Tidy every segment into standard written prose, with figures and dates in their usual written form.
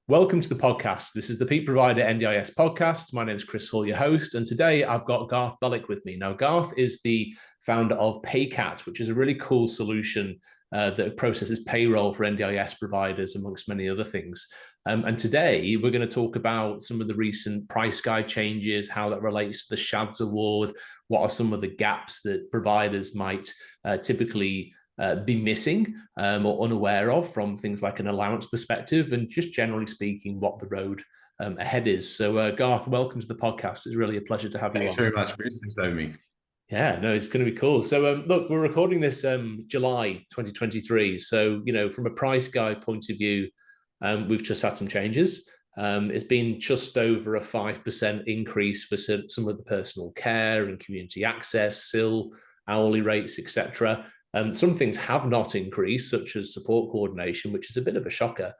Welcome to the podcast. This is the Peak Provider NDIS podcast. My name is Chris Hall, your host, and today I've got Garth Belic with me. Now, Garth is the founder of Paycat, which is a really cool solution that processes payroll for NDIS providers, amongst many other things. And today we're going to talk about some of the recent price guide changes, how that relates to the SHADS award, what are some of the gaps that providers might typically be missing or unaware of from things like an allowance perspective, and just generally speaking, what the road ahead is. So, Garth, welcome to the podcast. It's really a pleasure to have you on. Thanks very much, Chris. Thanks for having me. Yeah, no, it's going to be cool. So, look, we're recording this July 2023. So, from a price guide point of view, we've just had some changes. It's been just over a 5% increase for some of the personal care and community access, SIL, hourly rates, etc. Some things have not increased, such as support coordination, which is a bit of a shocker.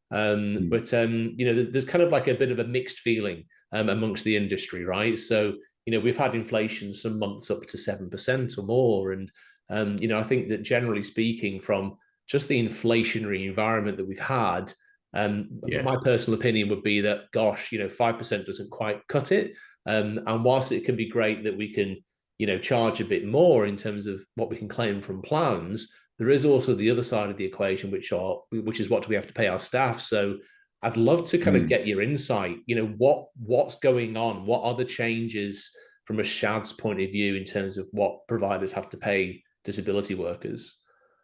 But there's kind of like a bit of a mixed feeling amongst the industry, right? So, we've had inflation some months up to 7% or more. And, I think that generally speaking, from just the inflationary environment that we've had, my personal opinion would be that, 5% doesn't quite cut it. And whilst it can be great that we can charge a bit more in terms of what we can claim from plans, there is also the other side of the equation, which is what do we have to pay our staff. So I'd love to kind of get your insight. What's going on? What are the changes from a SHADS point of view in terms of what providers have to pay disability workers?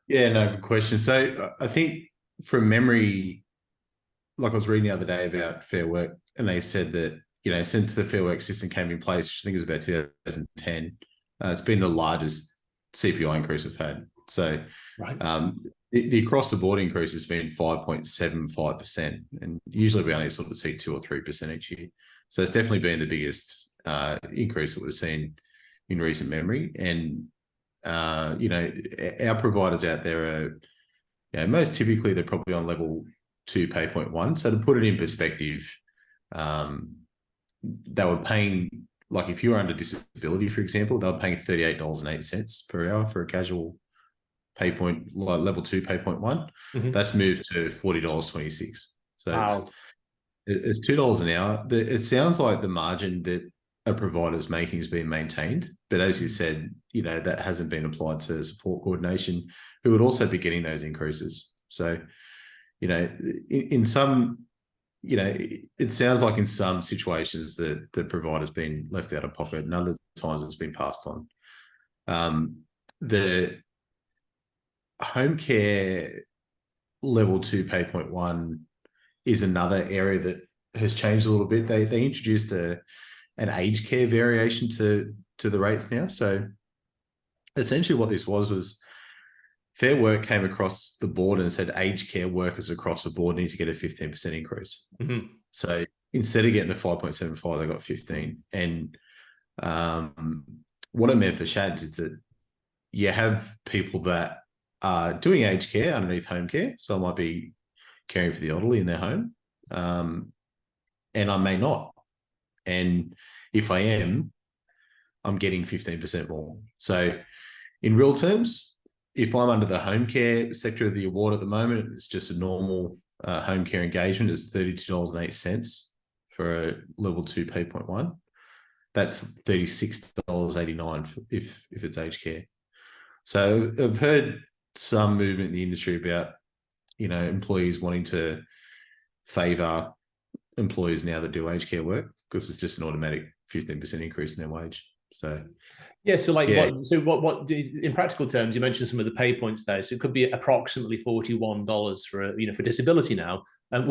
Yeah, no, good question. So I think from memory, like I was reading the other day about Fair Work, and they said that since the Fair Work system came in place, which I think it was about 2010, it's been the largest CPI increase we've had. So right. The across-the-board increase has been 5.75%, and usually we only sort of see 2 or 3% each year. So it's definitely been the biggest increase that we've seen in recent memory. And, our providers out there are, most typically they're probably on level 2 pay point 1. So to put it in perspective, they were paying, like if you were under disability, for example, they were paying $38.08 per hour for a casual pay point, like level 2 pay point 1. Mm-hmm. That's moved to $40.26. So wow. It's $2 an hour. It sounds like the margin that a provider's making is being maintained, but as you said, that hasn't been applied to support coordination, who would also be getting those increases. So, in some, it sounds like in some situations that the provider's been left out of pocket, and other times it's been passed on. The home care level 2 pay point 1 is another area that has changed a little bit. They introduced an aged care variation to the rates now. So essentially what this was Fair Work came across the board and said aged care workers across the board need to get a 15% increase. Mm-hmm. So instead of getting the 5.75, they got 15. And what it meant for SHADS is that you have people that are doing aged care underneath home care. So I might be caring for the elderly in their home, and I may not. And if I am, I'm getting 15% more. So in real terms, if I'm under the home care sector of the award at the moment, it's just a normal home care engagement. It's $32.08 for a level 2 pay point 1. That's $36.89 if it's aged care. So I've heard some movement in the industry about, employees wanting to favour employers now that do aged care work, because it's just an automatic 15% increase in their wage. So what in practical terms, you mentioned some of the pay points there. So it could be approximately $41 for disability now. And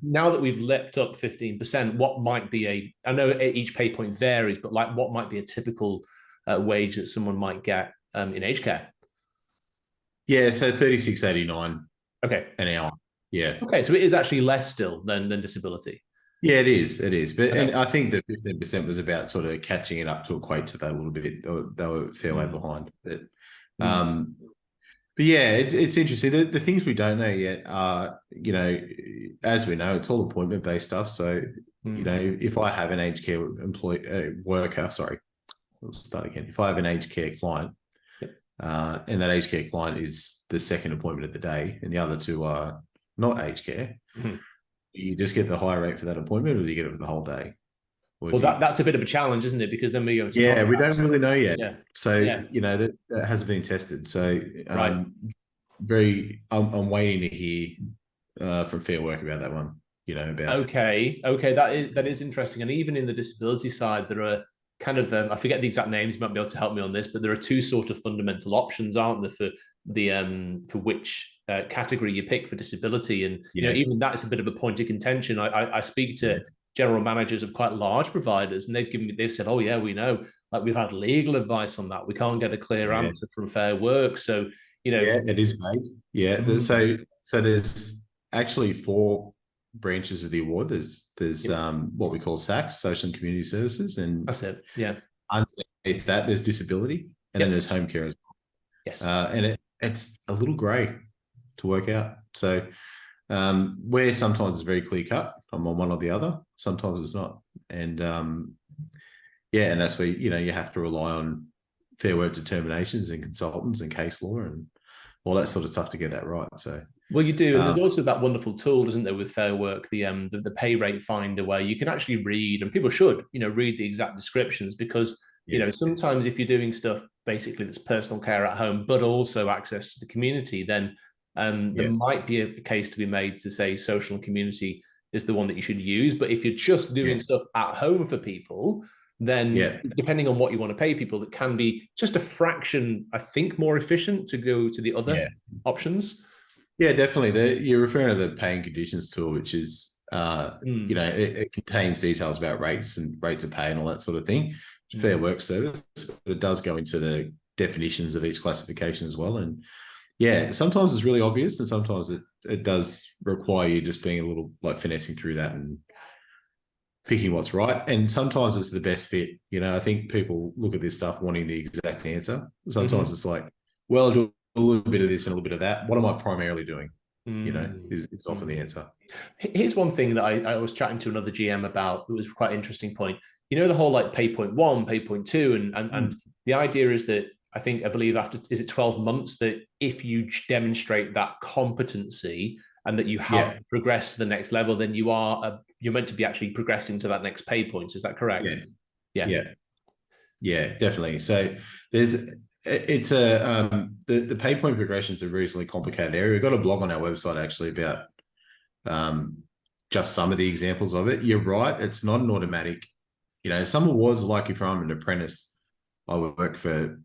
now that we've leapt up 15%, what might be I know each pay point varies, but like what might be a typical wage that someone might get in aged care? Yeah, so $36.89 an hour. Yeah. Okay, so it is actually less still than disability. Yeah, it is. But okay. And I think the 15% was about sort of catching it up to equate to that a little bit. They were a fair way behind. But yeah, it's interesting. The things we don't know yet are, as we know, it's all appointment-based stuff. So, if I have an aged care if I have an aged care client, and that aged care client is the second appointment of the day, and the other two are not aged care, Do you just get the higher rate for that appointment, or do you get it for the whole day? Or Well, do you, that's a bit of a challenge, isn't it? Because then we go into yeah, we don't contracts. really know yet. Yeah, So, yeah, that hasn't been tested. So, right. I'm waiting to hear from Fair Work about that one, about. Okay, that is interesting. And even in the disability side, there are kind of I forget the exact names. You might be able to help me on this, but there are two sort of fundamental options, aren't there, for which category you pick for disability? And Yeah, even that is a bit of a point of contention. I speak yeah, to general managers of quite large providers, and they've said, oh yeah, we know, like we've had legal advice on that. We can't get a clear yeah. answer from Fair Work. So Yeah, it is vague. Yeah. mm, So there's actually four branches of the award. There's yeah, what we call SACS, Social and Community Services, and that's it. Yeah. underneath that there's disability, and then Yep. there's home care as Yes. well. And it's a little grey to work out. So where sometimes it's very clear cut, I'm on one or the other. Sometimes it's not. And yeah, and that's where you have to rely on Fair Work determinations and consultants and case law and all that sort of stuff to get that right. So, Well, you do, and there's um, also that wonderful tool, isn't there, with Fair Work, the pay rate finder, where you can actually read, and people should, read the exact descriptions because yeah, sometimes if you're doing stuff basically that's personal care at home, but also access to the community, then there yeah, might be a case to be made to say social and community is the one that you should use. But if you're just doing yes, stuff at home for people, then yeah, depending on what you want to pay people, it can be just a fraction, I think, more efficient to go to the other yeah, options. yeah, definitely. You're referring to the paying conditions tool, which is, Mm. it contains details about rates and rates of pay and all that sort of thing. Fair Mm. Work service, but it does go into the definitions of each classification as well. And yeah, sometimes it's really obvious, and sometimes it does require you just being a little like finessing through that and picking what's right. And sometimes it's the best fit. I think people look at this stuff wanting the exact answer. Sometimes Mm-hmm. it's like, well, I'll do a little bit of this and a little bit of that. What am I primarily doing? Mm. Is often the Mm. answer. Here's one thing that I was chatting to another GM about. It was quite an interesting point. The whole like pay point one, pay point two, and Mm. the idea is that I believe after is it 12 months that if you demonstrate that competency and that you have Yeah, progressed to the next level, then you're meant to be actually progressing to that next pay point. Is that correct? yes, Yeah. yeah, yeah, definitely. So it's the pay point progression is a reasonably complicated area. We've got a blog on our website actually about um, just some of the examples of it. You're right; it's not an automatic. Some awards, like if I'm an apprentice, I work for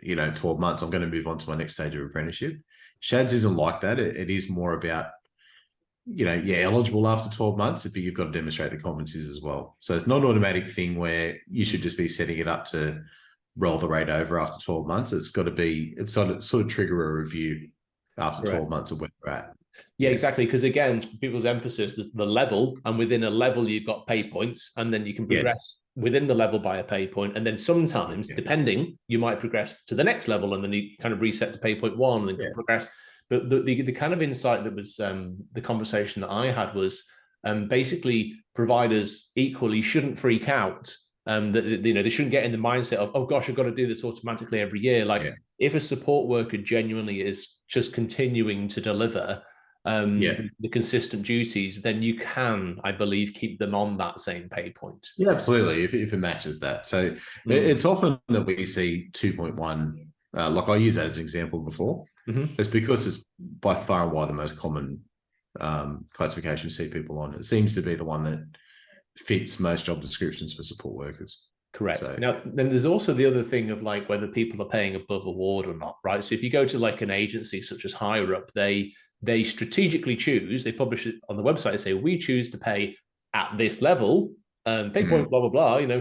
12 months. I'm going to move on to my next stage of apprenticeship. Shads isn't like that. It is more about you're eligible after 12 months, but you've got to demonstrate the competencies as well. So it's not an automatic thing where you should just be setting it up to roll the rate over after 12 months. It's got to be, it's sort of trigger a review after 12 Correct. months of where we're at. Yeah, Yeah. exactly. Because again, for people's emphasis, the level, and within a level, you've got pay points, and then you can Yes. progress within the level by a pay point, and then sometimes, Yeah. depending, you might progress to the next level, and then you kind of reset to pay point one, and then Yeah. progress. But the kind of insight that was the conversation that I had was basically providers equally shouldn't freak out. That they shouldn't get in the mindset of, oh gosh, I've got to do this automatically every year. Like Yeah. if a support worker genuinely is just continuing to deliver Yeah. the consistent duties, then you can, I believe, keep them on that same pay point. Yeah, absolutely. If it matches that. So Mm. it's often that we see 2.1, like I use that as an example before. Mm-hmm. It's because it's by far and wide the most common classification we see people on. It seems to be the one that fits most job descriptions for support workers. Correct. So Now, then there's also the other thing of like whether people are paying above award or not, right? So if you go to like an agency such as Higher Up, they strategically choose, they publish it on the website, they say, we choose to pay at this level, pay point, blah, blah, blah,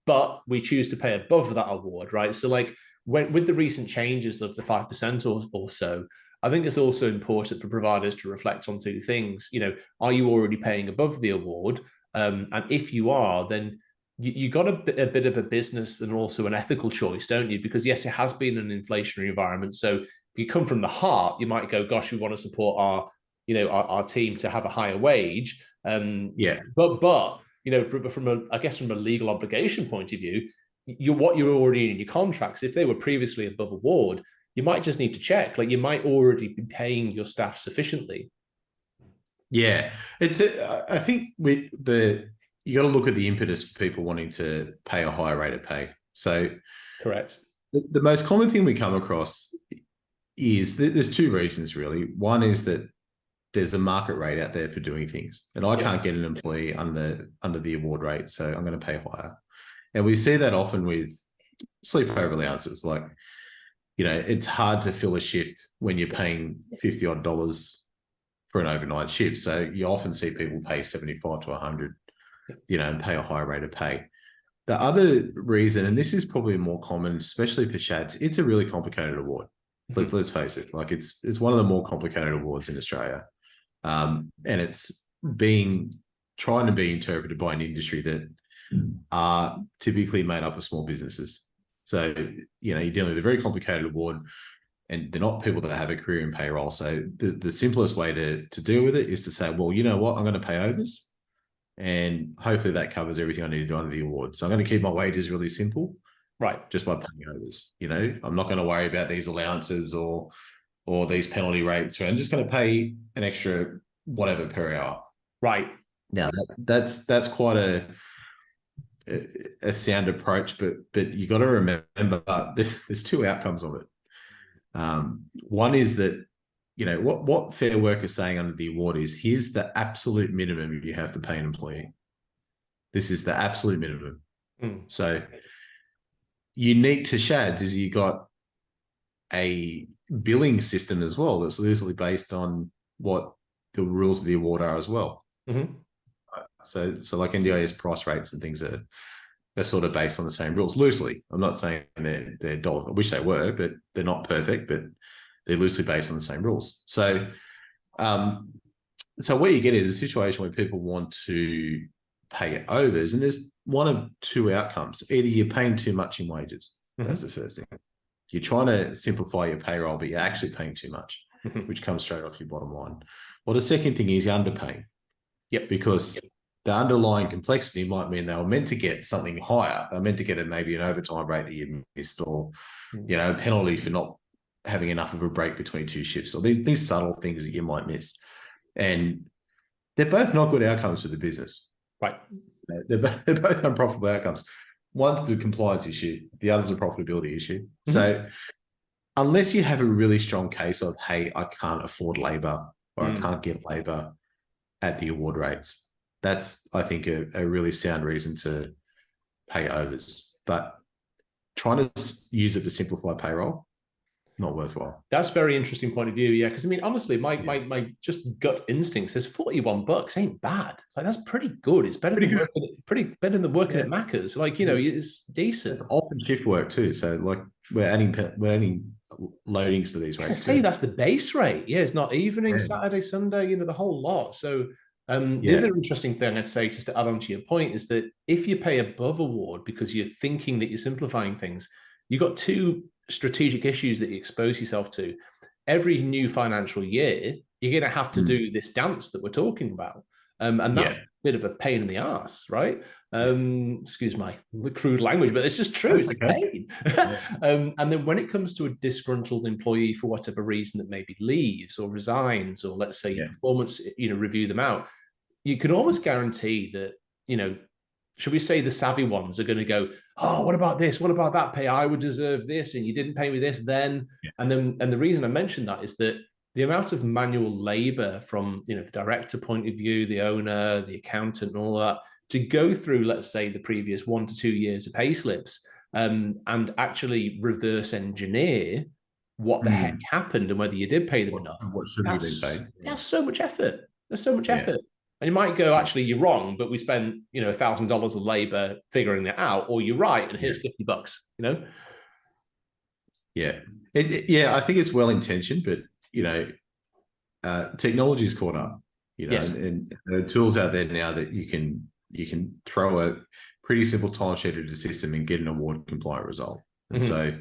but we choose to pay above that award, right? So like with the recent changes of the 5% or so, I think it's also important for providers to reflect on two things. Are you already paying above the award? And if you are, then you got a bit of a business and also an ethical choice, don't you? Because yes, it has been an inflationary environment. So if you come from the heart, you might go, gosh, we want to support our team to have a higher wage. yeah, But I guess from a legal obligation point of view, what you're already in your contracts. If they were previously above award, you might just need to check. Like you might already be paying your staff sufficiently. Yeah, I think with you got to look at the impetus for people wanting to pay a higher rate of pay. So Correct. the most common thing we come across is there's two reasons really. One is that there's a market rate out there for doing things, and I can't get an employee under the award rate, so I'm going to pay higher. And we see that often with sleepover allowances. Like, it's hard to fill a shift when you're paying $50 for an overnight shift. So you often see people pay 75 to 100, and pay a higher rate of pay. The other reason, and this is probably more common, especially for shads, it's a really complicated award. Let's face it, like it's one of the more complicated awards in Australia. And it's trying to be interpreted by an industry that are typically made up of small businesses. So, you're dealing with a very complicated award, and they're not people that have a career in payroll. So the simplest way to deal with it is to say, well, you know what, I'm going to pay overs, and hopefully that covers everything I need to do under the award. So I'm going to keep my wages really simple, right? Just by paying overs. I'm not going to worry about these allowances or these penalty rates. I'm just going to pay an extra whatever per hour. Right. Now that's quite a sound approach, but you got to remember there's two outcomes of it. One is that what Fair Work is saying under the award is, here's the absolute minimum you have to pay an employee. This is the absolute minimum. So unique to shads is you got a billing system as well that's loosely based on what the rules of the award are as well. So like NDIS price rates and things are sort of based on the same rules loosely. I'm not saying they're dollar. I wish they were, but they're not perfect, but they're loosely based on the same rules. So what you get is a situation where people want to pay it overs, and there's one of two outcomes. Either you're paying too much in wages. That's the first thing. You're trying to simplify your payroll, but you're actually paying too much, which comes straight off your bottom line. Well, the second thing is you're underpaying. Because the underlying complexity might mean they were meant to get something higher. They're meant to get maybe an overtime rate that you missed, or a penalty for not having enough of a break between two shifts, or these subtle things that you might miss. And they're both not good outcomes for the business. Right. They're both unprofitable outcomes. One's a compliance issue, the other's a profitability issue. So unless you have a really strong case of, hey, I can't afford labor, or I can't get labor at the award rates, that's, I think, a really sound reason to pay overs. But trying to use it to simplify payroll, not worthwhile. That's a very interesting point of view. Yeah. Because I mean, honestly, my just gut instinct says $41 ain't bad. Like, that's pretty good. It's better than working at Macca's. Like, it's decent. It's often shift work too. So like we're adding loadings to these rates. I say that's the base rate. Yeah. It's not evening, Saturday, Sunday, the whole lot. So the other interesting thing I'd say, just to add on to your point, is that if you pay above award because you're thinking that you're simplifying things, you've got two strategic issues that you expose yourself to. Every new financial year, you're going to have to do this dance that we're talking about. And that's a bit of a pain in the ass, right? Excuse my crude language, but it's just true. It's a pain. And then when it comes to a disgruntled employee for whatever reason that maybe leaves or resigns, or let's say your performance, review them out, you can almost guarantee that, should we say the savvy ones are going to go, oh, what about this? What about that pay? I would deserve this, and you didn't pay me this then. And the reason I mentioned that is that the amount of manual labor from, the director point of view, the owner, the accountant, and all that, to go through, let's say, the previous 1 to 2 years of pay slips, and actually reverse engineer what the heck happened and whether you did pay them enough. What should have been paid? That's so much effort. There's so much effort. And you might go, actually, you're wrong, but we spent, $1,000 of labor figuring that out, or you're right, and here's $50, Yeah. I think it's well-intentioned, but, technology's caught up, and there are tools out there now that you can throw a pretty simple timesheet at a system and get an award compliant result. And so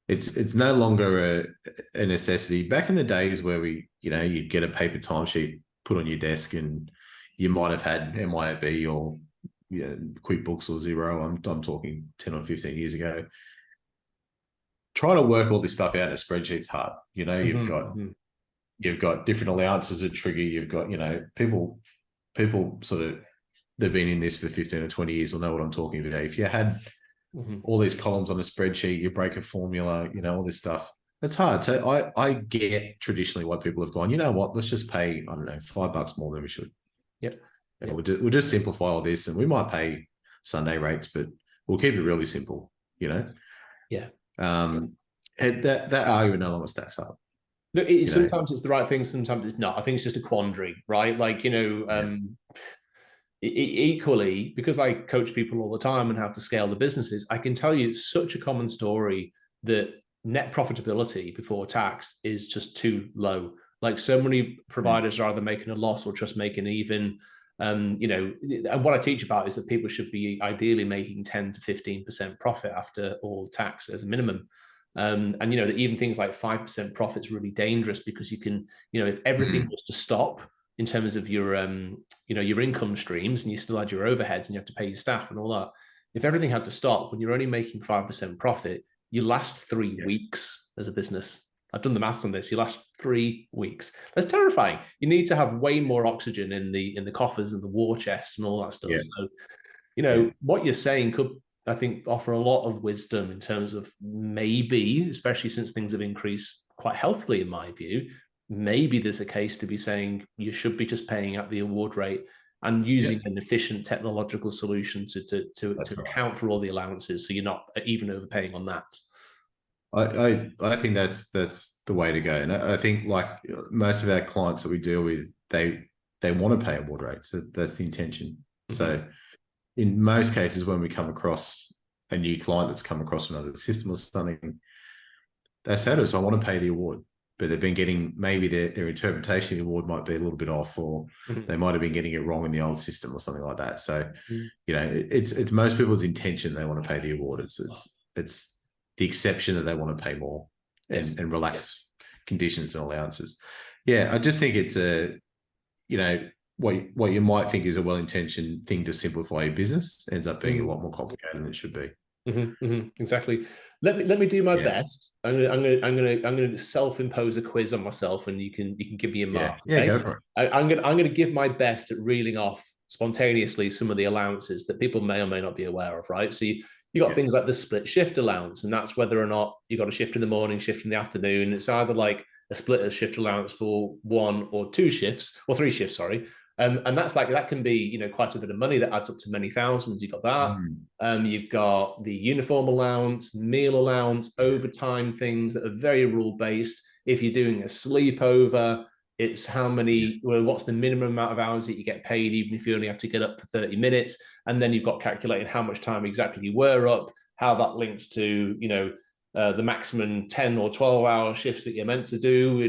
it's no longer a necessity. Back in the days where you'd get a paper timesheet put on your desk, and you might have had MYOB or QuickBooks or Xero. I'm talking 10 or 15 years ago. Trying to work all this stuff out in a spreadsheet's hard. You've got You've got different allowances that trigger. You've got, people sort of, they've been in this for 15 or 20 years will know what I'm talking about. If you had all these columns on a spreadsheet, you break a formula, all this stuff, it's hard. So I get traditionally why people have gone, you know what, let's just pay, I don't know, $5 more than we should. Yep. We'll just simplify all this, and we might pay Sunday rates, but we'll keep it really simple, Yeah. And that argument no longer stacks up. Look, sometimes it's the right thing, sometimes it's not. I think it's just a quandary, right? Like, equally, because I coach people all the time and how to scale the businesses, I can tell you it's such a common story that net profitability before tax is just too low. Like, so many providers are either making a loss or just making even. And what I teach about is that people should be ideally making 10 to 15% profit after all tax as a minimum. And that even things like 5% profit is really dangerous, because you can, if everything was to stop in terms of your your income streams, and you still had your overheads and you have to pay your staff and all that, if everything had to stop when you're only making 5% profit, you last 3 weeks as a business. I've done the maths on this. You last 3 weeks. That's terrifying. You need to have way more oxygen in the coffers and the war chest and all that stuff. So, what you're saying could, I think, offer a lot of wisdom in terms of maybe, especially since things have increased quite healthily, in my view, maybe there's a case to be saying you should be just paying at the award rate and using an efficient technological solution to account for all the allowances, so you're not even overpaying on that. I think that's the way to go. And I think, like most of our clients that we deal with, they want to pay award rates. So that's the intention. So in most cases, when we come across a new client that's come across another system or something, they say to us, I want to pay the award. But they've been getting, maybe their interpretation of the award might be a little bit off, or they might have been getting it wrong in the old system or something like that. So, it's most people's intention they want to pay the award. It's the exception that they want to pay more and relax conditions and allowances. Yeah, I just think it's what you might think is a well-intentioned thing to simplify your business ends up being a lot more complicated than it should be. Exactly. Let me do my best. I'm gonna self-impose a quiz on myself, and you can give me a mark. Yeah, go for it. I'm gonna give my best at reeling off spontaneously some of the allowances that people may or may not be aware of, right? So you got things like the split shift allowance, and that's whether or not you got a shift in the morning, shift in the afternoon. It's either like a split shift allowance for 1 or 2 shifts, or 3 shifts, sorry. And that can be, quite a bit of money that adds up to many thousands. You've got that. You've got the uniform allowance, meal allowance, overtime things that are very rule based. If you're doing a sleepover, it's what's the minimum amount of hours that you get paid, even if you only have to get up for 30 minutes. And then you've got calculated how much time exactly you were up, how that links to, the maximum 10 or 12-hour shifts that you're meant to do.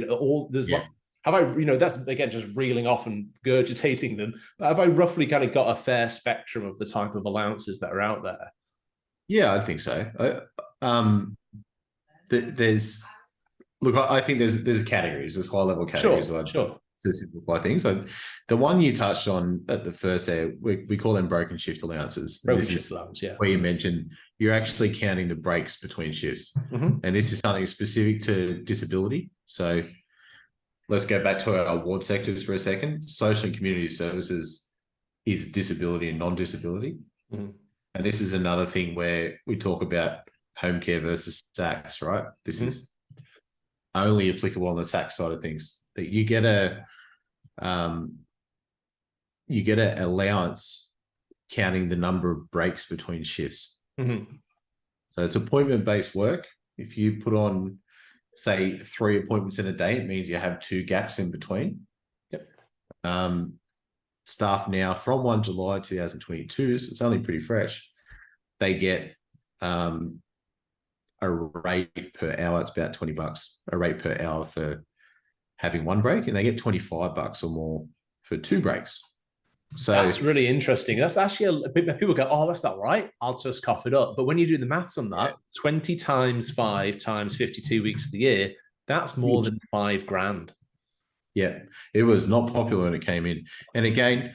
Have I, that's again just reeling off and gurgitating them, but have I roughly kind of got a fair spectrum of the type of allowances that are out there? Yeah, I think so. I think there's categories, there's high-level categories. Sure. To simplify things. So the one you touched on at the first there, we call them broken shift allowances. Where you mentioned you're actually counting the breaks between shifts. And this is something specific to disability. So let's go back to our award sectors for a second. Social and community services is disability and non-disability. And this is another thing where we talk about home care versus SACs, right? This is only applicable on the SAC side of things. That you get an allowance counting the number of breaks between shifts. So it's appointment-based work. If you put on, say, 3 appointments in a day, it means you have 2 gaps in between. Staff now from 1 July 2022, so it's only pretty fresh, they get a rate per hour. It's about $20 a rate per hour for having 1 break, and they get $25 or more for 2 breaks. So that's really interesting. That's actually a bit, people go, oh, that's not right, I'll just cough it up. But when you do the maths on that, 20 times 5 times 52 weeks of the year, that's more than $5,000. Yeah, it was not popular when it came in. And again,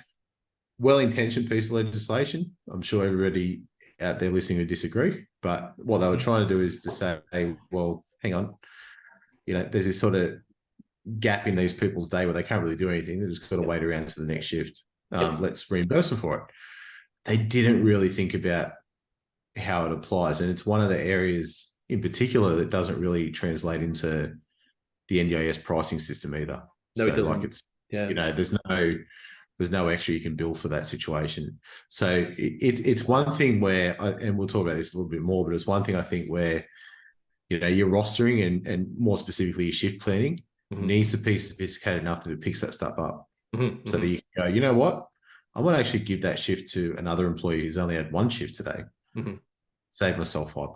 well-intentioned piece of legislation. I'm sure everybody out there listening would disagree, but what they were trying to do is to say, hey, well, hang on, there's this sort of gap in these people's day where they can't really do anything. They've just got to wait around to the next shift. Let's reimburse them for it. They didn't really think about how it applies. And it's one of the areas in particular that doesn't really translate into the NDIS pricing system either. No, so it doesn't. like there's no extra you can bill for that situation. So it's one thing where, and we'll talk about this a little bit more, but it's one thing I think where, your rostering and more specifically your shift planning needs to be sophisticated enough that it picks that stuff up. So that you can go, you know what? I want to actually give that shift to another employee who's only had one shift today. Save myself $5.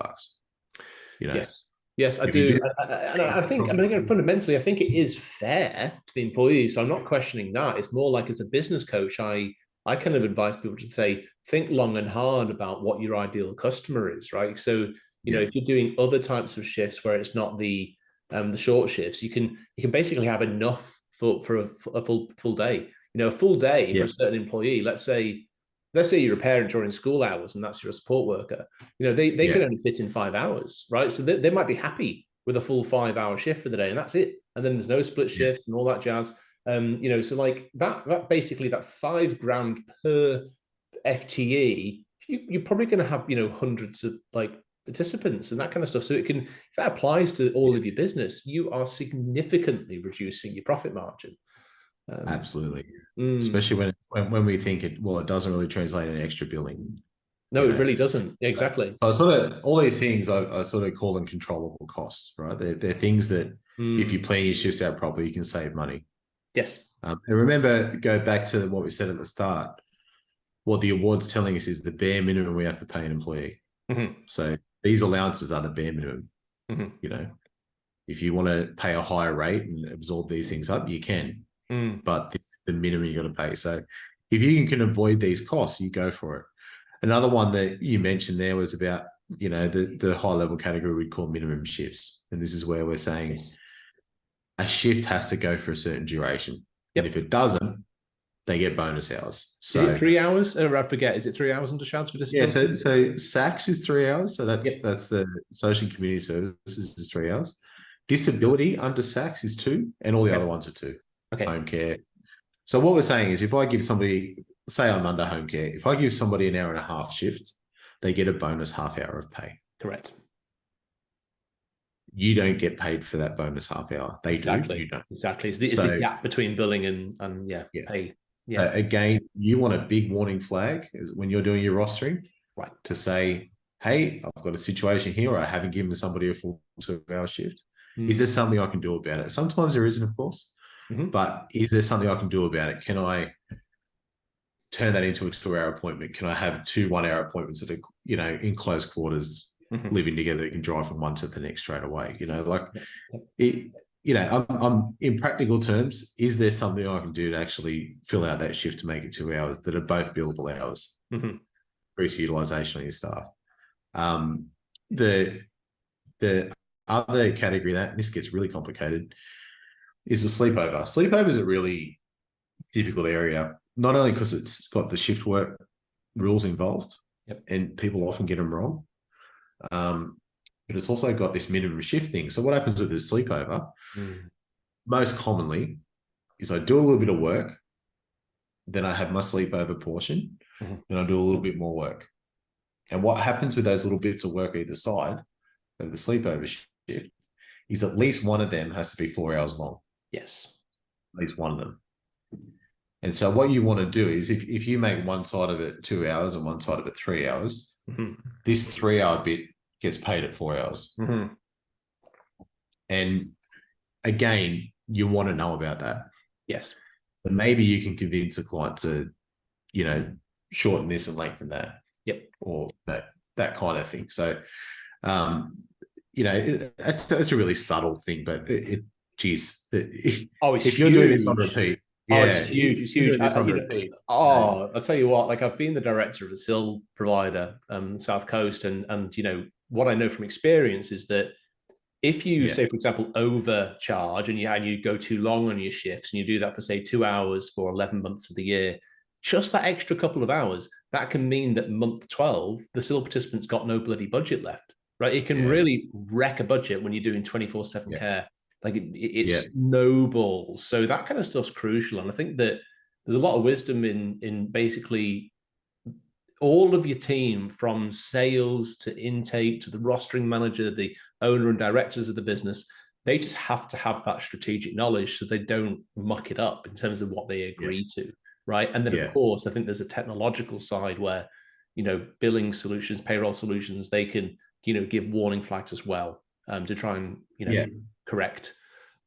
Yes, I do. I think fundamentally, I think it is fair to the employee. So I'm not questioning that. It's more like as a business coach, I kind of advise people to say, think long and hard about what your ideal customer is, right? So, if you're doing other types of shifts where it's not the short shifts, you can basically have enough for a full day. A full day for a certain employee. Let's say you're a parent during school hours and that's your support worker. They can only fit in 5 hours, right? So they might be happy with a full 5-hour shift for the day, and that's it. And then there's no split shifts and all that jazz. So like that basically that $5,000 per FTE, you're probably going to have hundreds of like participants and that kind of stuff. So if that applies to all of your business, you are significantly reducing your profit margin. Absolutely. Especially when we think it doesn't really translate into extra billing. No, it really doesn't. Exactly. So I sort of, all these things, I sort of call them controllable costs, right? They're things that if you plan your shifts out properly, you can save money. Yes. And remember, go back to what we said at the start. What the award's telling us is the bare minimum we have to pay an employee. So these allowances are the bare minimum. If you want to pay a higher rate and absorb these things up, you can. But this is the minimum you got to pay. So if you can avoid these costs, you go for it. Another one that you mentioned there was about, the high level category we'd call minimum shifts. And this is where we're saying a shift has to go for a certain duration. And if it doesn't, they get bonus hours. So, is it 3 hours? I forget. Is it 3 hours under chance for disability? Yeah. So SACS is 3 hours. So that's the social and community services is 3 hours. Disability under SACS is 2, and all the other ones are 2. Okay. Home care. So what we're saying is if I give somebody, say I'm under home care, if I give somebody an hour and a half shift, they get a bonus half hour of pay. Correct. You don't get paid for that bonus half hour. They do. You don't. Exactly. It's the gap between billing and pay. Yeah. Again, you want a big warning flag when you're doing your rostering, right? To say, hey, I've got a situation here where I haven't given somebody a full 2-hour shift. Is there something I can do about it? Sometimes there isn't, of course. But is there something I can do about it? Can I turn that into a 2-hour appointment? Can I have 2 1-hour appointments that are, in close quarters, living together, that can drive from one to the next straight away? I'm in practical terms, is there something I can do to actually fill out that shift to make it 2 hours that are both billable hours? Increase utilization of your staff. The other category that, and this gets really complicated, is the sleepover. Sleepover is a really difficult area, not only because it's got the shift work rules involved, and people often get them wrong, but it's also got this minimum shift thing. So what happens with the sleepover, most commonly, is I do a little bit of work, then I have my sleepover portion, then I do a little bit more work. And what happens with those little bits of work either side of the sleepover shift is at least one of them has to be 4 hours long. Yes. At least one of them. And so what you want to do is if you make one side of it 2 hours and one side of it 3 hours, this 3-hour bit gets paid at 4 hours. And again, you want to know about that. Yes. But maybe you can convince a client to, shorten this and lengthen that. Or that kind of thing. So, that's a really subtle thing, but if you're doing this on repeat, it's huge. It's huge. I'll tell you what, like I've been the director of a SIL provider, South Coast, and what I know from experience is that if you say, for example, overcharge and you go too long on your shifts and you do that for say 2 hours for 11 months of the year, just that extra couple of hours, that can mean that month 12, the SIL participant's got no bloody budget left, right? It can really wreck a budget when you're doing 24/7 care. Like it snowballs. So that kind of stuff's crucial. And I think that there's a lot of wisdom in basically all of your team, from sales to intake to the rostering manager, the owner and directors of the business. They just have to have that strategic knowledge so they don't muck it up in terms of what they agree to, right? And then, of course, I think there's a technological side where, billing solutions, payroll solutions, they can, give warning flags as well, to try and, correct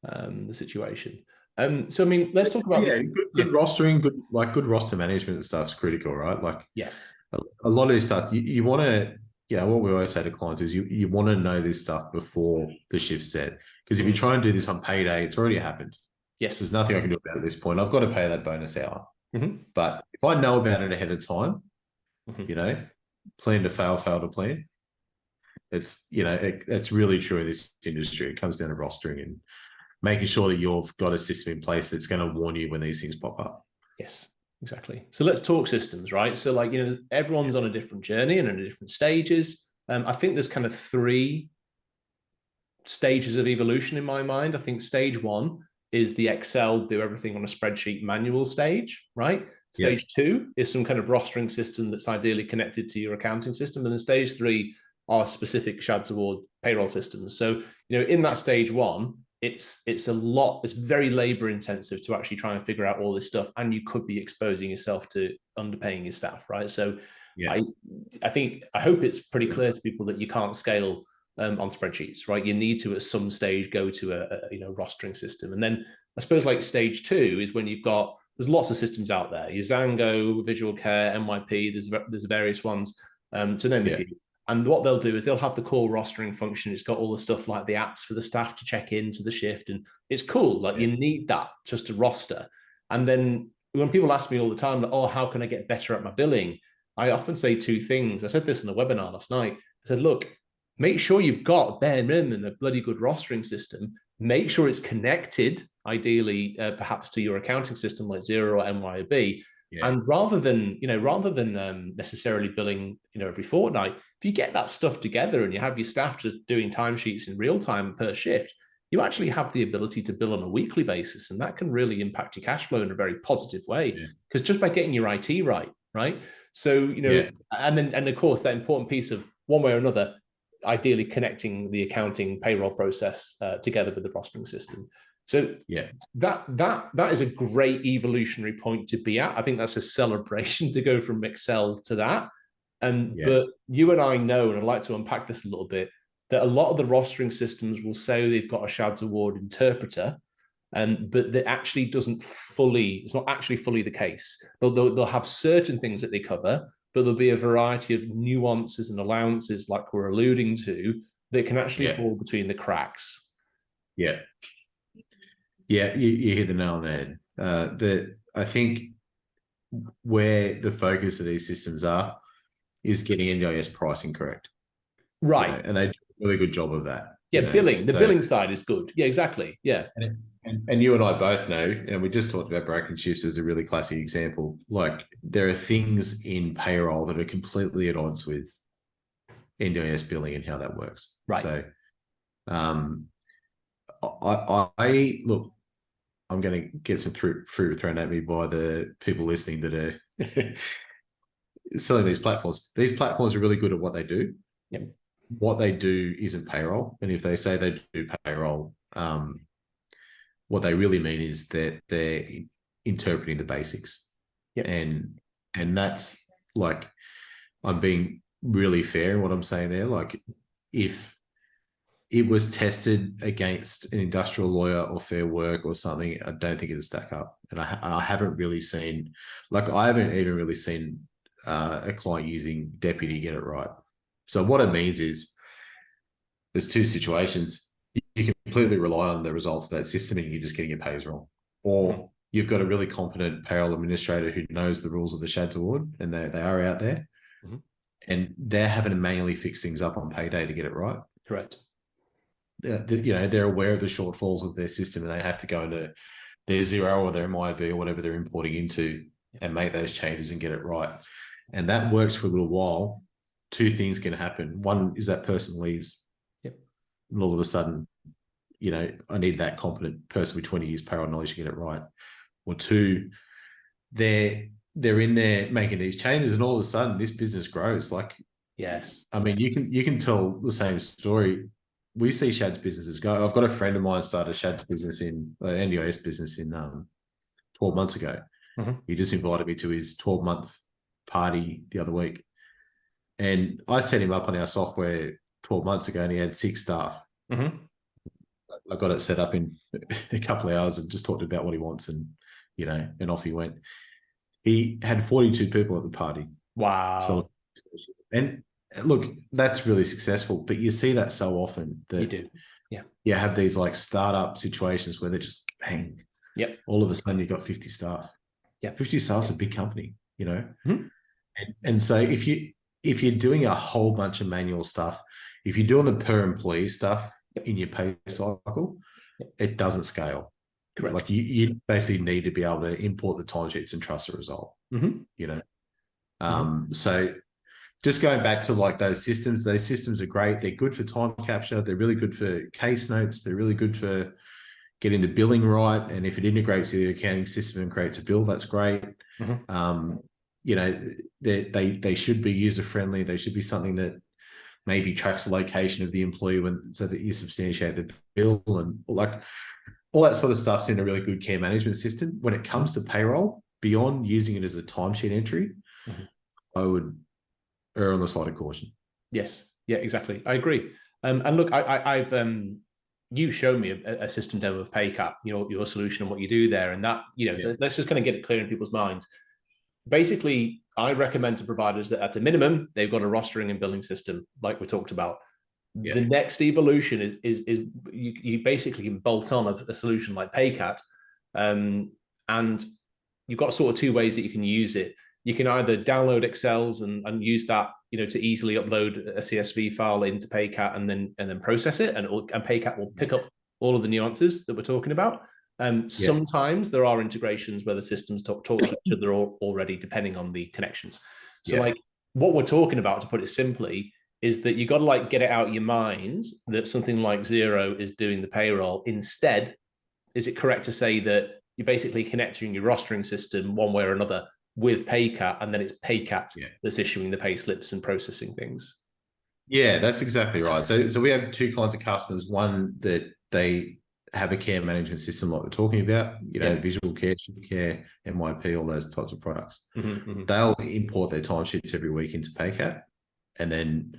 the situation. So, I mean, let's talk about good rostering, good roster management and stuff is critical, right? Like, yes, a lot of this stuff you want to, what we always say to clients is you want to know this stuff before the shift's set, because if you try and do this on payday, it's already happened. Yes, there's nothing I can do about it at this point. I've got to pay that bonus hour. But if I know about it ahead of time, plan to fail to plan. It's it's really true in this industry. It comes down to rostering and making sure that you've got a system in place that's going to warn you when these things pop up. Yes, exactly. So let's talk systems, right? So everyone's on a different journey and in different stages. I think there's kind of 3 stages of evolution in my mind. I think stage 1 is the Excel, do everything on a spreadsheet manual stage, right? Stage 2 is some kind of rostering system that's ideally connected to your accounting system. And then stage 3 are specific SHAD award payroll systems. So, in that stage 1, it's very labor intensive to actually try and figure out all this stuff. And you could be exposing yourself to underpaying your staff, right? So I hope it's pretty clear to people that you can't scale on spreadsheets, right? You need to at some stage go to a rostering system. And then I suppose like stage 2 is when there's lots of systems out there. Your Zango, Visual Care, NYP, there's various ones, to name a few. And what they'll do is they'll have the core rostering function. It's got all the stuff like the apps for the staff to check into the shift. And it's cool. Like you need that just to roster. And then when people ask me all the time, like, how can I get better at my billing? I often say 2 things. I said this in a webinar last night. I said, look, make sure you've got bare minimum a bloody good rostering system. Make sure it's connected, ideally, perhaps to your accounting system like Xero or NYOB. And rather than necessarily billing, every fortnight, if you get that stuff together and you have your staff just doing timesheets in real time per shift, you actually have the ability to bill on a weekly basis, and that can really impact your cash flow in a very positive way. Because just by getting your IT right? So and of course that important piece of one way or another, ideally connecting the accounting payroll process together with the rostering system. So that is a great evolutionary point to be at. I think that's a celebration to go from Excel to that. But you and I know, and I'd like to unpack this a little bit, that a lot of the rostering systems will say they've got a SHADS award interpreter, but that actually it's not actually fully the case. They'll have certain things that they cover, but there'll be a variety of nuances and allowances, like we're alluding to, that can actually fall between the cracks. You hit the nail on the head. I think where the focus of these systems are is getting NDIS pricing correct. Right. And they do a really good job of that. Billing. The billing side is good. Yeah, exactly. Yeah. And you and I both know, and we just talked about broken shifts as a really classic example. Like, there are things in payroll that are completely at odds with NDIS billing and how that works. Right. So I look, I'm going to get some fruit thrown at me by the people listening that are selling these platforms. These platforms are really good at what they do. Yep. What they do isn't payroll. And if they say they do payroll, what they really mean is that they're interpreting the basics. Yep. And that's, like, I'm being really fair in what I'm saying there. Like, if it was tested against an industrial lawyer or Fair Work or something, I don't think it'd stack up. And I haven't really seen, I haven't even really seen a client using Deputy get it right. So what it means is there's 2 situations. You can completely rely on the results of that system and you're just getting your pays wrong. Or you've got a really competent payroll administrator who knows the rules of the SHADS award, and they are out there, and they're having to manually fix things up on payday to get it right. Correct. They're aware of the shortfalls of their system, and they have to go into their Xero or their MIB or whatever they're importing into and make those changes and get it right. And that works for a little while. 2 things can happen. One is that person leaves, and all of a sudden, I need that competent person with 20 years payroll knowledge to get it right. Or two, they're in there making these changes, and all of a sudden this business grows. Like, Yes. I mean, you can tell the same story. We see Shad's businesses go. I've got a friend of mine started Shad's business in NDIS business in 12 months ago. Mm-hmm. He just invited me to his 12-month party the other week. And I set him up on our software 12 months ago, and he had 6 staff. Mm-hmm. I got it set up in a couple of hours and just talked about what he wants, and and off he went. He had 42 people at the party. Wow. So, and look, that's really successful, but you see that so often that you do. Yeah. You have these like startup situations where they're just bang. Yep. All of a sudden you've got 50 staff. Yeah. 50 staff's a big company, Mm-hmm. And so if you're doing a whole bunch of manual stuff, if you're doing the per employee stuff in your pay cycle, it doesn't scale. Correct. Like you basically need to be able to import the timesheets and trust the result. Mm-hmm. So just going back to like those systems are great. They're good for time capture. They're really good for case notes. They're really good for getting the billing right. And if it integrates with the accounting system and creates a bill, that's great. Mm-hmm. They should be user friendly. They should be something that maybe tracks the location of the employee so that you substantiate the bill, and like all that sort of stuff's in a really good care management system. When it comes to payroll, beyond using it as a timesheet entry, I would err on the side of caution. Yes. Yeah, exactly. I agree. And look, I've you've shown me a system demo of PayCap, your solution and what you do there. And that, let's just kind of get it clear in people's minds. Basically, I recommend to providers that at a minimum, they've got a rostering and billing system, like we talked about. Yeah. The next evolution is you basically can bolt on a solution like PayCat, and you've got sort of 2 ways that you can use it. You can either download Excels and use that, to easily upload a CSV file into PayCat and then process it, and PayCat will pick up all of the nuances that we're talking about. Sometimes there are integrations where the systems talk to each other already, depending on the connections. So like what we're talking about, to put it simply, is that you got to like get it out of your mind that something like Xero is doing the payroll. Instead, is it correct to say that you're basically connecting your rostering system one way or another with PayCat, and then it's PayCat that's issuing the pay slips and processing things? Yeah, that's exactly right. So we have 2 kinds of customers. One that they have a care management system like we're talking about, visual care, shift care, MYP, all those types of products. Mm-hmm. They'll import their timesheets every week into PayCat, and then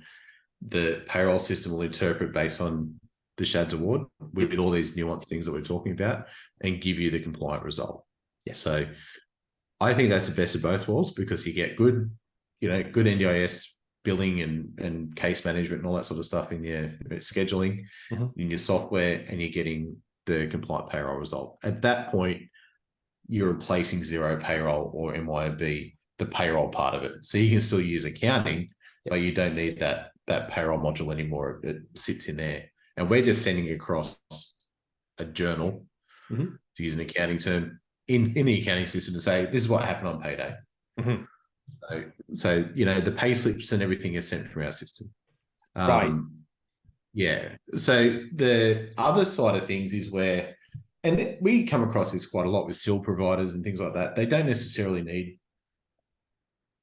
the payroll system will interpret based on the SHADS award with all these nuanced things that we're talking about and give you the compliant result. Yes. So I think that's the best of both worlds, because you get good NDIS billing and case management and all that sort of stuff in your scheduling, in your software, and you're getting the compliant payroll result. At that point, you're replacing Xero Payroll or MYOB, the payroll part of it. So you can still use accounting, but you don't need that payroll module anymore. It sits in there. And we're just sending across a journal, to use an accounting term, in the accounting system to say, this is what happened on payday. So the pay slips and everything is sent from our system. Right. Yeah. So the other side of things is where, and we come across this quite a lot with SIL providers and things like that. They don't necessarily need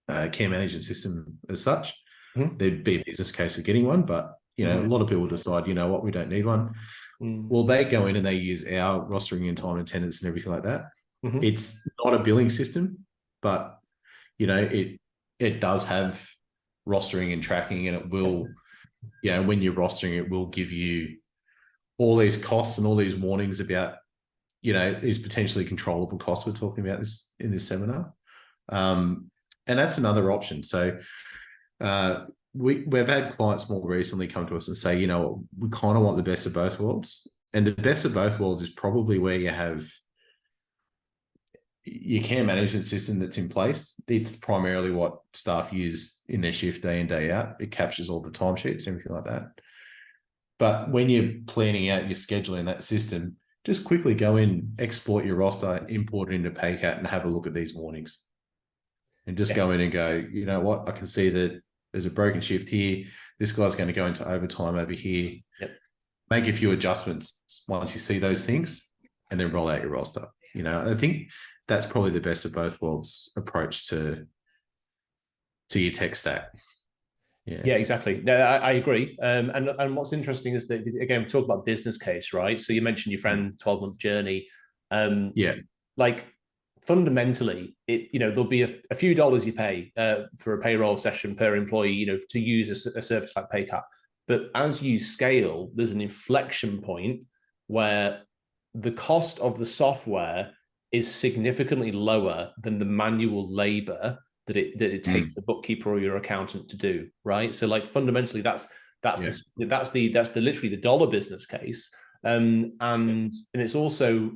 a care management system as such. There'd be a business case for getting one, but a lot of people decide, what, we don't need one. Well, they go in and they use our rostering and time and attendance and everything like that. It's not a billing system, but it does have rostering and tracking, and it will, when you're rostering, it will give you all these costs and all these warnings about, these potentially controllable costs we're talking about in this seminar. And that's another option. So we've had clients more recently come to us and say, we kind of want the best of both worlds. And the best of both worlds is probably where you have your care management system that's in place. It's primarily what staff use in their shift day in, day out. It captures all the timesheets, everything like that. But when you're planning out your schedule in that system, just quickly go in, export your roster, import it into PayCat, and have a look at these warnings. And just go in and go, you know what, I can see that there's a broken shift here. This guy's going to go into overtime over here. make a few adjustments once you see those things, and then roll out your roster. I think that's probably the best of both worlds approach to your tech stack. Yeah, exactly. No, I agree. And what's interesting is that, again, we talk about business case, right? So you mentioned your friend 12-month journey. Yeah. Like fundamentally, there'll be a few dollars you pay for a payroll session per employee, to use a service like PayCat. But as you scale, there's an inflection point where the cost of the software is significantly lower than the manual labor that it takes a bookkeeper or your accountant to do, right? So like fundamentally, that's literally the dollar business case, and it's also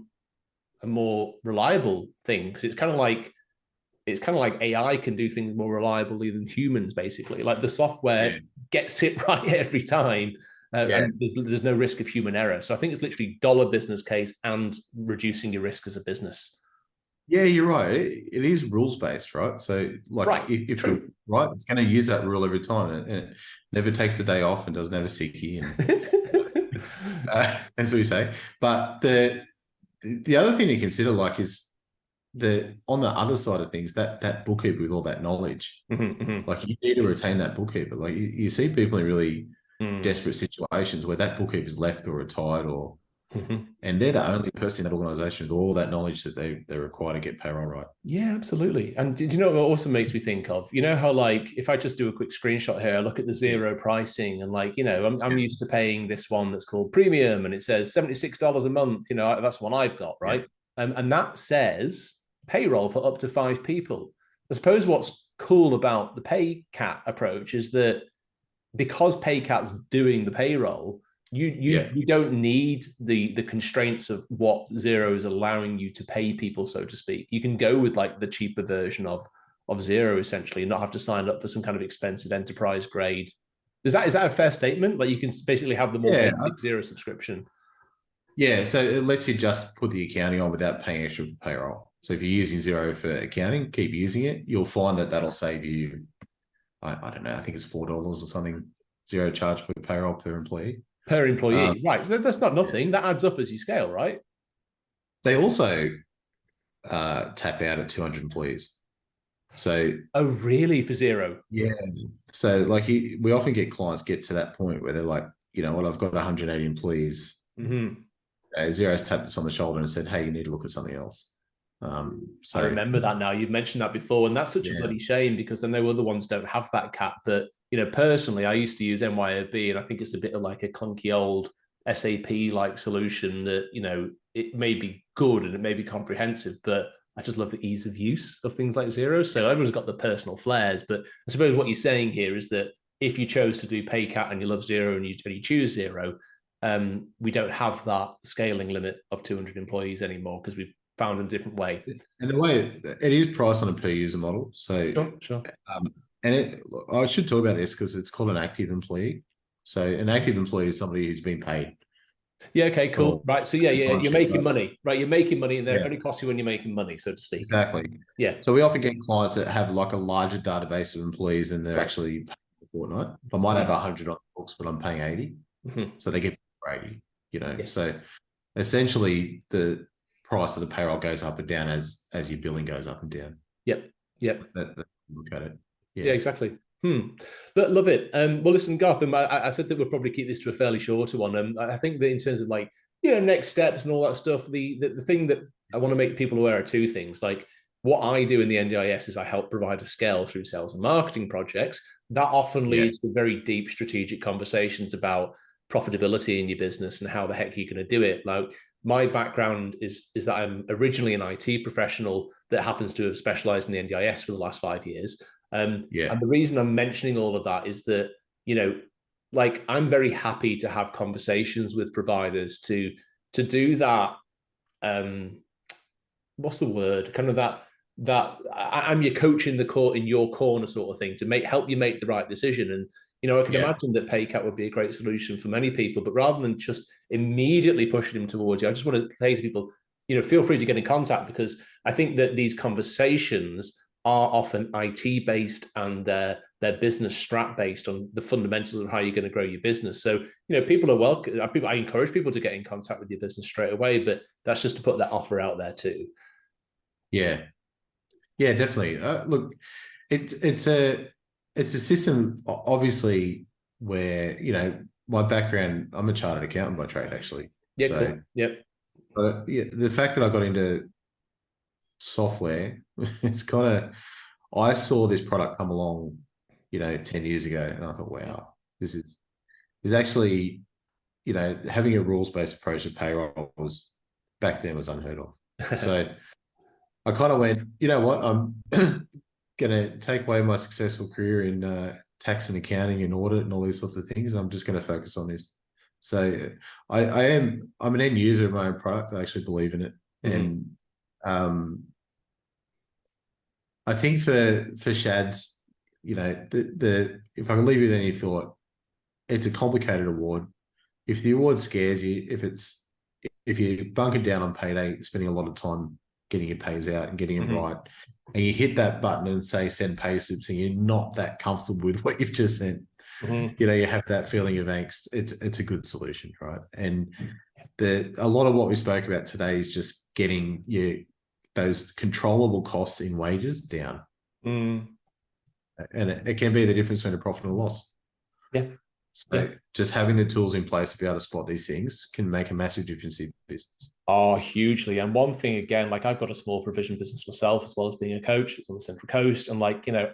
a more reliable thing because it's kind of like AI can do things more reliably than humans, basically. Like the software gets it right every time, and there's no risk of human error. So I think it's literally dollar business case and reducing your risk as a business. Yeah, you're right. It is rules based, right? So, like, Right. if you're right, it's going to use that rule every time, and it never takes a day off and doesn't have a sickie, and that's what you say. But the other thing to consider, like, is on the other side of things, that bookkeeper with all that knowledge, like, you need to retain that bookkeeper. Like, you see people in really desperate situations where that bookkeeper is left or retired, or and they're the only person in that organization with all that knowledge that they require to get payroll right. Yeah, absolutely. And do you know what also makes me think of? You know how, like, if I just do a quick screenshot here, I look at the Xero pricing, and like, I'm used to paying this one that's called premium, and it says $76 a month. That's the one I've got, right? And that says payroll for up to 5 people. I suppose what's cool about the PayCat approach is that because PayCat's doing the payroll, you don't need the constraints of what Xero is allowing you to pay people, so to speak. You can go with like the cheaper version of Xero essentially, and not have to sign up for some kind of expensive enterprise grade. Is that a fair statement? Like you can basically have the more basic Xero subscription. Yeah, so it lets you just put the accounting on without paying extra for payroll. So if you're using Xero for accounting, keep using it. You'll find that'll save you, I don't know, I think it's $4 or something, Xero charge for payroll per employee. Per employee, right? So that's not nothing. That adds up as you scale, right? They also tap out at 200 employees. So, oh, really? For Xero? Yeah. So, like, we often get clients get to that point where they're like, well, I've got 180 employees. Xero's tapped us on the shoulder and said, "Hey, you need to look at something else." So I remember that now. You've mentioned that before, and that's such a bloody shame because then the other ones don't have that cap. But personally, I used to use MYOB, and I think it's a bit of like a clunky old SAP like solution that it may be good and it may be comprehensive, but I just love the ease of use of things like Xero. So everyone's got the personal flares, but I suppose what you're saying here is that if you chose to do PayCat and you love Xero and you choose Xero, we don't have that scaling limit of 200 employees anymore because we've found a different way. And the way it is priced on a per user model. So sure. And I should talk about this because it's called an active employee. So an active employee is somebody who's been paid. Yeah. Okay. Cool. Right. So you're making money, right? You're making money, and it only costs you when you're making money, so to speak. Exactly. Yeah. So we often get clients that have like a larger database of employees than they're actually paying a fortnight. I might have 100 on the books, but I'm paying 80. So they get 80. So essentially the price of the payroll goes up and down as your billing goes up and down. Yep. Look at it. Yeah, exactly. Love it. Well, listen, Garth, I said that we'll probably keep this to a fairly shorter one. I think that in terms of like, next steps and all that stuff, the thing that I want to make people aware of 2 things. Like what I do in the NDIS is I help provide a scale through sales and marketing projects. That often leads to very deep strategic conversations about profitability in your business and how the heck you're going to do it. Like my background is that I'm originally an IT professional that happens to have specialized in the NDIS for the last 5 years. And the reason I'm mentioning all of that is that, like I'm very happy to have conversations with providers to do that. What's the word? Kind of that I'm your coach in your corner sort of thing to help you make the right decision. And I can imagine that PayCat would be a great solution for many people, but rather than just immediately pushing them towards you, I just want to say to people, feel free to get in contact because I think that these conversations are often IT based, and they're business strat based on the fundamentals of how you're going to grow your business. So, people are welcome. I encourage people to get in contact with your business straight away, but that's just to put that offer out there too. Yeah, definitely. Look, it's a system, obviously, where my background. I'm a chartered accountant by trade, actually. Yeah, so, cool. Yep. But the fact that I got into software, it's kind of. I saw this product come along, 10 years ago, and I thought, wow, this is actually, having a rules-based approach to payroll was back then was unheard of. So I kind of went, you know what, I'm going to take away my successful career in tax and accounting and audit and all these sorts of things, and I'm just going to focus on this. So I'm an end user of my own product. I actually believe in it, and I think for Shads, if I can leave you with any thought, it's a complicated award. If the award scares you, if you're bunking down on payday, spending a lot of time getting your pays out and getting it right, and you hit that button and say send pay slips, and you're not that comfortable with what you've just sent, you have that feeling of angst. It's a good solution, right? And a lot of what we spoke about today is just getting those controllable costs in wages down. And it can be the difference between a profit and a loss. Yeah. So just having the tools in place to be able to spot these things can make a massive difference in business. Oh, hugely. And one thing, again, like I've got a small provision business myself, as well as being a coach. It's on the Central Coast. And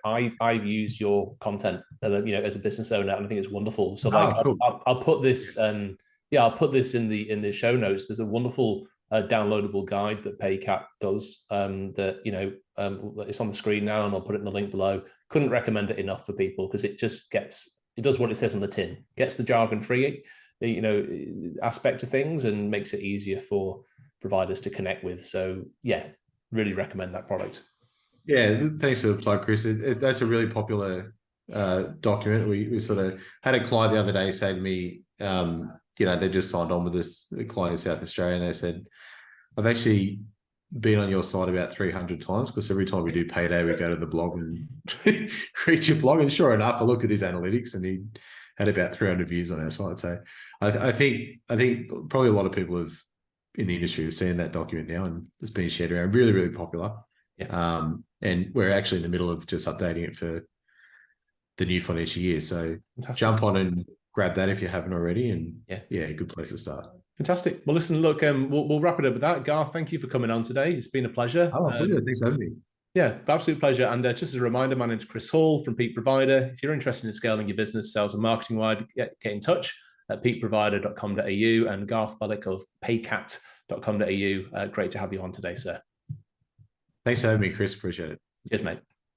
I've used your content, as a business owner, and I think it's wonderful. So cool. I'll put this, I'll put this in the show notes. There's a wonderful downloadable guide that PayCat does it's on the screen now, and I'll put it in the link below. Couldn't recommend it enough for people, because it does what it says on the tin, gets the jargon free, aspect of things, and makes it easier for providers to connect with. So yeah, really recommend that product. Yeah, thanks for the plug, Chris. That's a really popular document. We sort of had a client the other day say to me, they just signed on with us, a client in South Australia, and they said, I've actually been on your site about 300 times, because every time we do payday, we go to the blog and read your blog. And sure enough, I looked at his analytics, and he had about 300 views on our site. So I think probably a lot of people in the industry have seen that document now, and it's been shared around. Really, really popular. Yeah. And we're actually in the middle of just updating it for the new financial year. So fantastic. Jump on and grab that if you haven't already. And a good place to start. Fantastic. Well, listen, look, we'll wrap it up with that. Garth, thank you for coming on today. It's been a pleasure. Oh, pleasure. Thanks for having me. Yeah, absolute pleasure. And just as a reminder, my name's Chris Hall from Peak Provider. If you're interested in scaling your business, sales and marketing wide, get in touch at peakprovider.com.au, and Garth Belic of paycat.com.au. Great to have you on today, sir. Thanks for having me, Chris. Appreciate it. Cheers, mate.